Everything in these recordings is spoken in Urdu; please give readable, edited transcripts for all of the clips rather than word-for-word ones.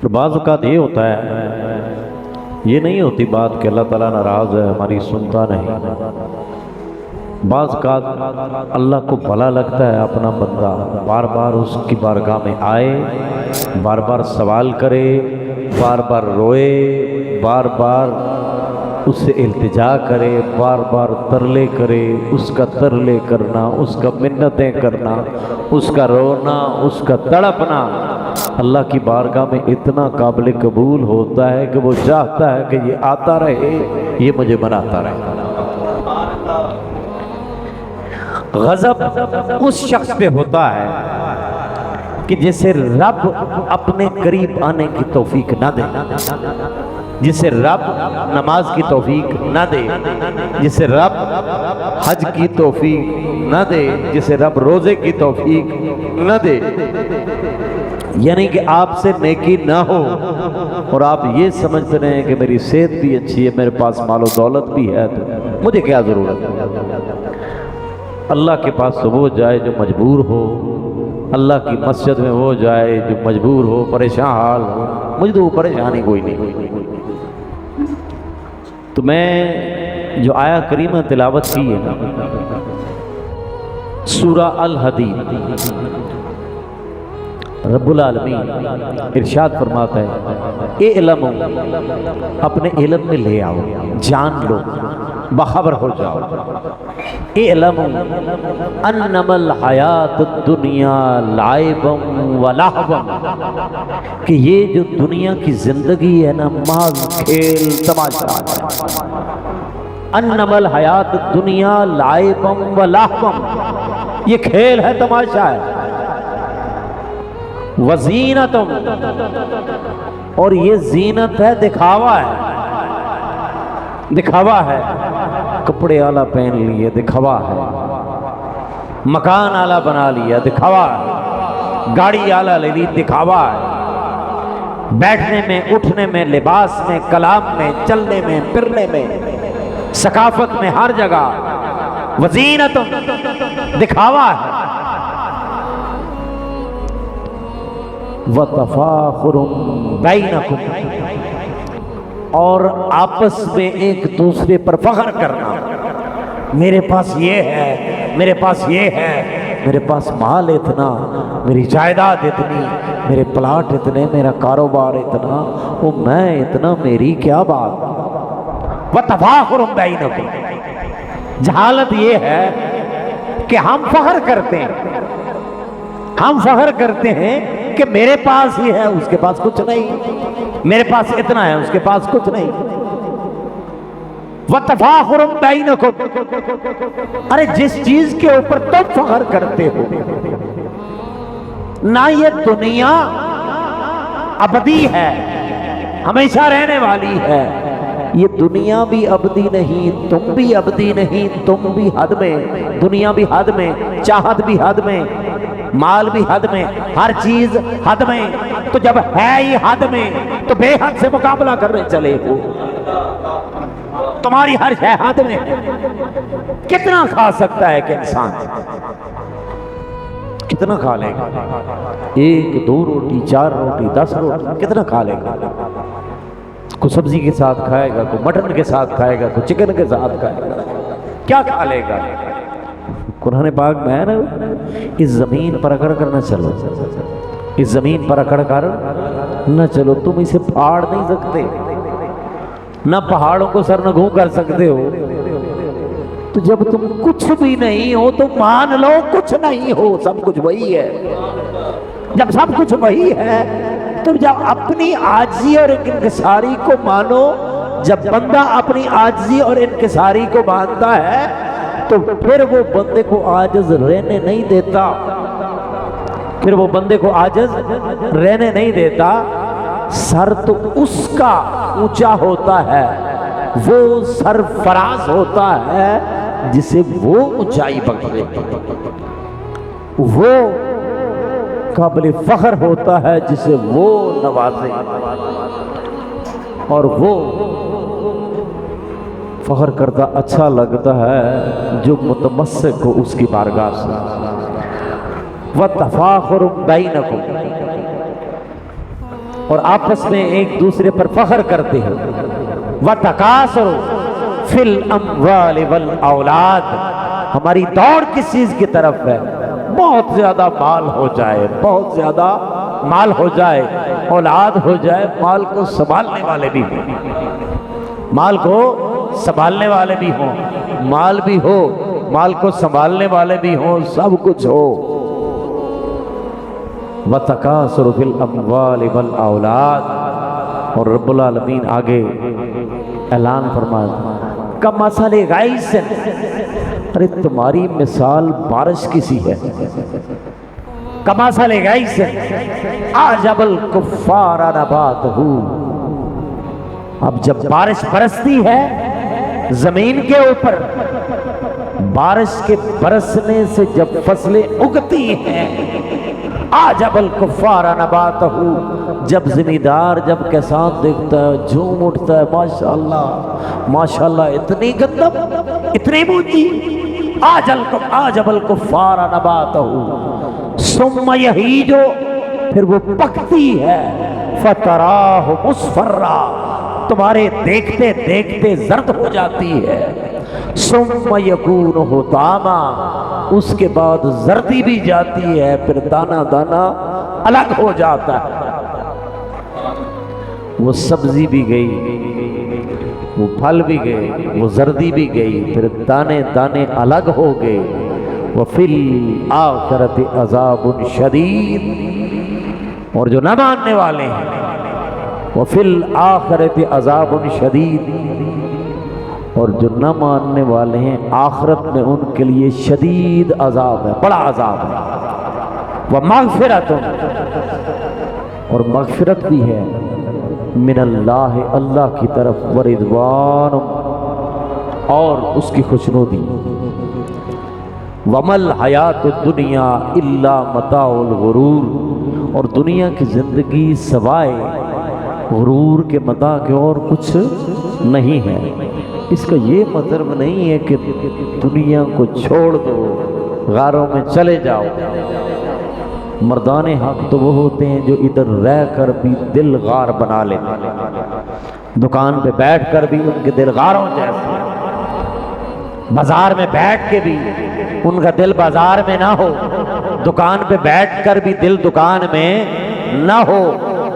اور بعض اوقات یہ ہوتا ہے، یہ نہیں ہوتی بات کہ اللہ تعالیٰ ناراض ہے، ہماری سنتا نہیں۔ بعض اوقات اللہ کو بھلا لگتا ہے اپنا بندہ بار بار اس کی بارگاہ میں آئے، بار بار سوال کرے، بار بار روئے، بار بار اس سے التجا کرے، بار بار ترلے کرے۔ اس کا ترلے کرنا، اس کا منتیں کرنا، اس کا رونا، اس کا تڑپنا اللہ کی بارگاہ میں اتنا قابل قبول ہوتا ہے کہ وہ چاہتا ہے کہ یہ آتا رہے، یہ مجھے مناتا رہے۔ غضب اس شخص پہ ہوتا ہے کہ جسے رب اپنے قریب آنے کی توفیق نہ دے، جسے رب نماز کی توفیق نہ دے، جسے رب حج کی توفیق نہ دے، جسے رب روزے کی توفیق نہ دے۔ یعنی کہ آپ سے نیکی نہ ہو اور آپ یہ سمجھتے رہے ہیں کہ میری صحت بھی اچھی ہے، میرے پاس مال و دولت بھی ہے، تو مجھے کیا ضرورت ہے۔ اللہ کے پاس تو وہ جائے جو مجبور ہو، اللہ کی مسجد میں وہ جائے جو مجبور ہو، پریشان حال ہو۔ مجھے تو وہ پریشانی کوئی نہیں۔ تو میں جو آیا کریمہ تلاوت کی ہے نا، سورہ الحدید، رب العالمین ارشاد فرماتا ہے اعلموا، اپنے علم میں لے آؤ، جان لو، باخبر ہو جاؤ۔ اعلموا انما الحیات الدنیا لعب ولہو، کہ یہ جو دنیا کی زندگی ہے نا، محض کھیل تماشا ہے۔ انما الحیات الدنیا لعب ولہو، یہ کھیل ہے، تماشا ہے۔ وزینت، اور یہ زینت ہے، دکھاوا ہے، دکھاوا ہے۔ کپڑے اعلیٰ پہن لیے، دکھاوا ہے۔ مکان اعلیٰ بنا لیا، دکھاوا ہے۔ گاڑی اعلیٰ لے لی، دکھاوا ہے۔ بیٹھنے میں، اٹھنے میں، لباس میں، کلام میں، چلنے میں، پھرنے میں، ثقافت میں، ہر جگہ وزینت، دکھاوا ہے۔ وَتَفَاخُرٌ بَيْنَكُمْ، اور آپس میں ایک دوسرے پر فخر کرنا، میرے پاس یہ ہے، میرے پاس یہ ہے، میرے پاس مال اتنا، میری جائیداد اتنی، میرے پلاٹ اتنے، میرا کاروبار اتنا، وہ میں اتنا، میری کیا بات۔ وَتَفَاخُرٌ بَيْنَكُمْ، جہالت یہ ہے کہ ہم فخر کرتے ہیں، ہم فخر کرتے ہیں کہ میرے پاس ہی ہے، اس کے پاس کچھ نہیں، میرے پاس اتنا ہے، اس کے پاس کچھ نہیں۔ وَتَفَاخُرٌ بَيْنَكُمْ، ارے جس چیز کے اوپر تم فخر کرتے ہو، نہ یہ دنیا ابدی ہے، ہمیشہ رہنے والی ہے، یہ دنیا بھی ابدی نہیں، تم بھی ابدی نہیں، تم بھی حد میں، دنیا بھی حد میں، چاہت بھی حد میں، مال بھی حد میں، ہر چیز حد میں۔ تو جب ہے ہی حد میں تو بے حد سے مقابلہ کرنے چلے ہو، تمہاری ہر شے حد میں ہے۔ کتنا کھا سکتا ہے کہ انسان، کتنا کھا لے گا؟ 1 2 روٹی، 4 روٹی، 10 روٹی، کتنا کھا لے گا؟ کوئی سبزی کے ساتھ کھائے گا، کوئی مٹن کے ساتھ کھائے گا، کوئی چکن کے ساتھ کھائے گا، کیا کھا لے گا؟ قرآن پاک میں ہے نا، اس زمین پر اکڑ کر نہ چلو، اس زمین پر اکڑ کر نہ چلو، تم اسے پھاڑ نہیں سکتے، نہ پہاڑوں کو سرنگوں کر سکتے ہو۔ تو جب تم کچھ بھی نہیں ہو تو مان لو کچھ نہیں ہو، سب کچھ وہی ہے۔ جب سب کچھ وہی ہے تو جب اپنی عاجزی اور انکساری کو مانو، جب بندہ اپنی عاجزی اور انکساری کو مانتا ہے تو پھر وہ بندے کو عاجز رہنے نہیں دیتا، پھر وہ بندے کو عاجز رہنے نہیں دیتا۔ سر تو اس کا اونچا ہوتا ہے، وہ سرفراز ہوتا ہے جسے وہ اونچائی بخشے، وہ قابل فخر ہوتا ہے جسے وہ نوازے، اور وہ فخر کرتا اچھا لگتا ہے جو متمسک ہو اس کی بارگاہ سے۔ وَتَفَاخُرٌ بَيْنَكُمْ، اور آپس میں ایک دوسرے پر فخر کرتے ہیں۔ وَتَكَاثُرُ فِي الْأَمْوَالِ وَالْأَوْلَادِ، ہماری دوڑ کس چیز کی طرف ہے؟ بہت زیادہ مال ہو جائے، بہت زیادہ مال ہو جائے، اولاد ہو جائے، مال کو سنبھالنے والے بھی ہوں، مال کو سنبھالنے والے بھی ہوں، مال بھی ہو، مال کو سنبھالنے والے بھی ہوں، سب کچھ ہو۔ وَتَكَاثُرُ فِي الْأَمْوَالِ وَالْأَوْلَادِ، اور رب العالمین آگے اعلان فرمایا کَمَثَلِ غَیْثٍ، ارے تمہاری مثال بارش کی سی ہے۔ کَمَثَلِ غَیْثٍ أَعْجَبَ الْكُفَّارَ نَبَاتُهُ، اب جب بارش برستی ہے زمین کے اوپر، بارش کے برسنے سے جب فصلیں اگتی ہیں، أَعْجَبَ الْكُفَّارَ نَبَاتُهُ، جب زمیندار جب کسان دیکھتا ہے جھوم اٹھتا ہے، ماشاءاللہ ماشاءاللہ، اتنی گندم، اتنی بوٹی، أَعْجَبَ الْكُفَّارَ نَبَاتُهُ ثُمَّ يَهِيجُ، پھر وہ پکتی ہے، فَتَرَاهُ مُصْفَرًّا، تمہارے دیکھتے دیکھتے زرد ہو جاتی ہے، ثُمَّ يَكُونُ حُطَامًا، اس کے بعد زردی بھی جاتی ہے، پھر دانہ دانہ الگ ہو جاتا ہے۔ وہ سبزی بھی گئی، وہ پھل بھی گئے، وہ زردی بھی گئی، پھر دانے دانے الگ ہو گئے۔ وَفِي الْآخِرَةِ عَذَابٌ شَدِيدٌ، اور جو نہ ماننے والے ہیں، وَفِي الْآخِرَةِ عَذَابٌ شَدِيدٌ، اور جو نہ ماننے والے ہیں آخرت میں ان کے لیے شدید عذاب ہے، بڑا عذاب ہے۔ وَمَغْفِرَةٌ، اور مغفرت بھی ہے، من اللہ، اللہ کی طرف، وَرِضْوَانٌ، اور اس کی خوشنودی۔ وَمَا الْحَيَاةُ الدُّنْيَا إِلَّا مَتَاعُ الْغُرُورِ، اور دنیا کی زندگی سوائے غرور کے متاع کے اور کچھ نہیں ہے۔ اس کا یہ مطلب نہیں ہے کہ دنیا کو چھوڑ دو، غاروں میں چلے جاؤ۔ مردان حق تو وہ ہوتے ہیں جو ادھر رہ کر بھی دل غار بنا لیتے ہیں، دکان پہ بیٹھ کر بھی ان کے دل غاروں جیسے، بازار میں بیٹھ کے بھی ان کا دل بازار میں نہ ہو، دکان پہ بیٹھ کر بھی دل دکان میں نہ ہو،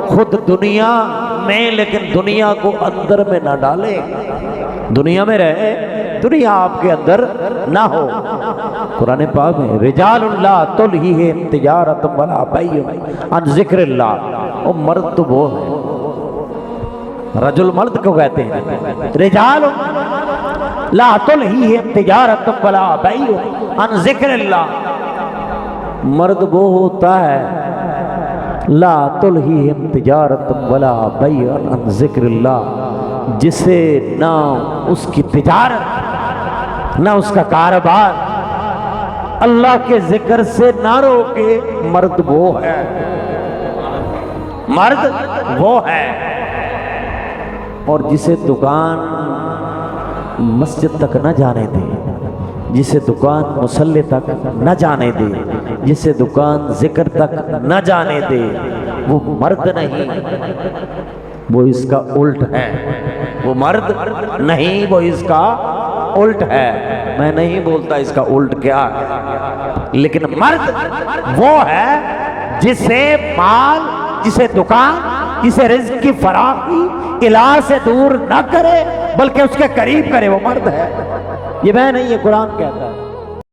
خود دنیا میں لیکن دنیا کو اندر میں نہ ڈالے، دنیا میں رہے، دنیا آپ کے اندر نہ ہو۔ قرآن پاک میں رجال لا تلہیہم تجارت ولا بیع عن ذکر اللہ، اور مرد تو وہ ہے، رجل مرد کو کہتے ہیں، رجال لا تلہیہم تجارت ولا بیع عن ذکر اللہ، مرد وہ ہوتا ہے لا تلہیہم تجارت ولا بیع عن ذکر اللہ، جسے نہ اس کی تجارت نہ اس کا کاروبار اللہ کے ذکر سے نہ روکے، مرد وہ ہے، مرد وہ ہے۔ اور جسے دکان مسجد تک نہ جانے دے، جسے دکان مصلی تک نہ جانے دے، جسے دکان ذکر تک نہ جانے دے، وہ مرد نہیں، وہ اس کا الٹ ہے، وہ مرد نہیں، وہ اس کا الٹ ہے۔ میں نہیں بولتا اس کا الٹ کیا ہے، لیکن مرد وہ ہے جسے مال، جسے دکان، جسے رزق کی فراخی الہ سے دور نہ کرے بلکہ اس کے قریب کرے، وہ مرد ہے۔ یہ میں نہیں، یہ قرآن کہتا ہے۔